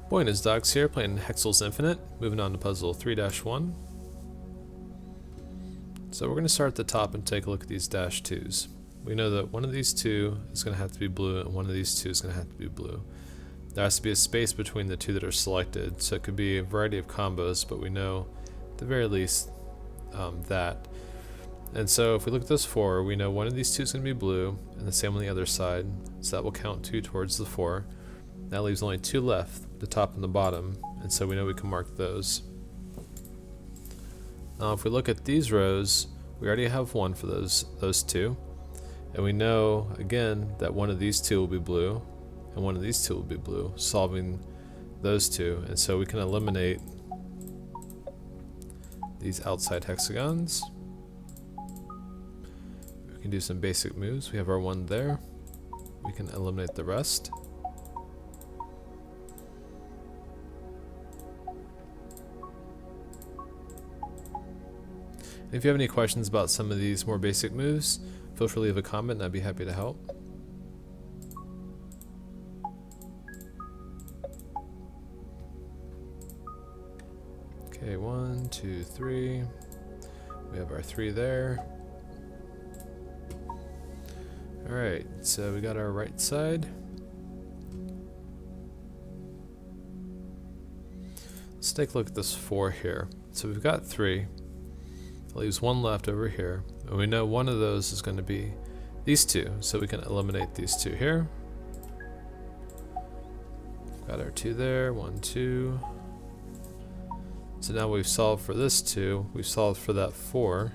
aboyandhisdogs here, playing Hexcells Infinite, moving on to puzzle 3-1. So we're going to start at the top and take a look at these dash 2s. We know that one of these two is going to have to be blue and one of these two is going to have to be blue. There has to be a space between the two that are selected, so it could be a variety of combos, but we know at the very least that. And so if we look at this 4, we know one of these two is going to be blue and the same on the other side, so that will count 2 towards the 4. That leaves only 2 left, the top and the bottom, and so we know we can mark those. Now if we look at these rows, we already have 1 for those 2, and we know again that one of these 2 will be blue and one of these 2 will be blue, solving those 2, and so we can eliminate these outside hexagons. We can do some basic moves. We have our 1 there. We can eliminate the rest. If you have any questions about some of these more basic moves, feel free to leave a comment and I'd be happy to help. Okay, 1, 2, 3. We have our 3 there. Alright, so we got our right side. Let's take a look at this 4 here. So we've got 3. That leaves 1 left over here. And we know one of those is going to be these 2, so we can eliminate these 2 here. Got our 2 there, 1, 2. So now we've solved for this 2, we've solved for that 4.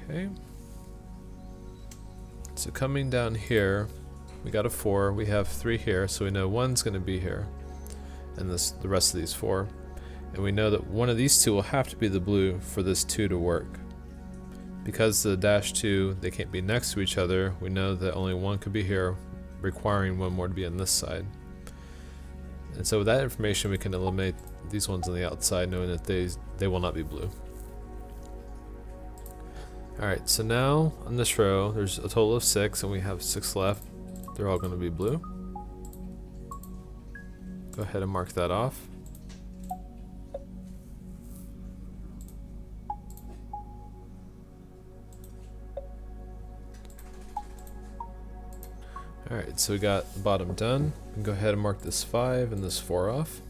Okay. So coming down here, we got a 4, we have 3 here, so we know 1's going to be here, and the rest of these 4. And we know that one of these 2 will have to be the blue for this 2 to work. Because the dash 2, they can't be next to each other, we know that only 1 could be here, requiring 1 more to be on this side. And so with that information, we can eliminate these ones on the outside, knowing that they will not be blue. Alright, so now on this row, there's a total of 6, and we have 6 left. They're all going to be blue. Go ahead and mark that off. Alright, so we got the bottom done. We can go ahead and mark this 5 and this 4 off.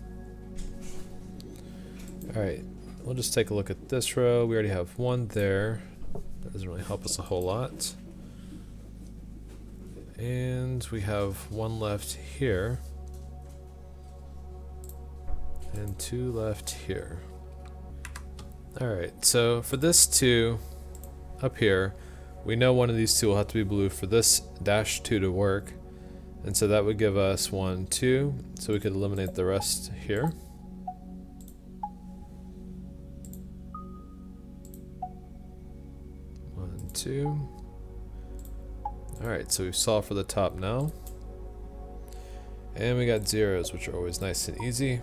Alright, we'll just take a look at this row. We already have 1 there. That doesn't really help us a whole lot. And we have 1 left here. And 2 left here. Alright, so for this 2 up here, we know one of these 2 will have to be blue for this dash 2 to work, and so that would give us 1, 2, so we could eliminate the rest here. 1, 2. Alright, so we've solved for the top now. And we got zeros, which are always nice and easy.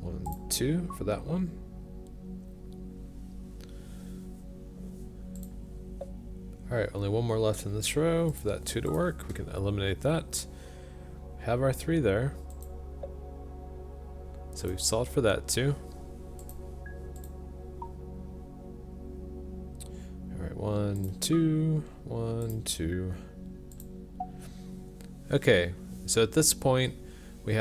1, 2 for that one. Alright, only 1 more left in this row for that 2 to work. We can eliminate that. Have our 3 there. So we've solved for that too. Alright, 1, 2, 1, 2. Okay, so at this point we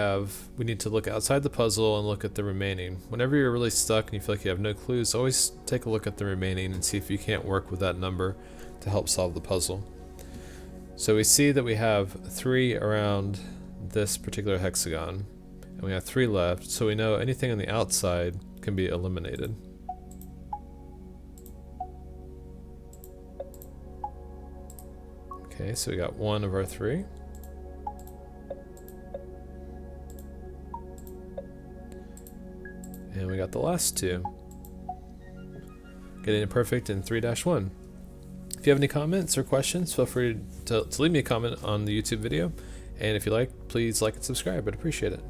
need to look outside the puzzle and look at the remaining. Whenever you're really stuck and you feel like you have no clues, always take a look at the remaining and see if you can't work with that number to help solve the puzzle. So we see that we have 3 around this particular hexagon, and we have 3 left, so we know anything on the outside can be eliminated. Okay, so we got 1 of our 3. And we got the last 2. Getting it perfect in 3-1. If you have any comments or questions, feel free to leave me a comment on the YouTube video. And if you like, please like and subscribe. I'd appreciate it.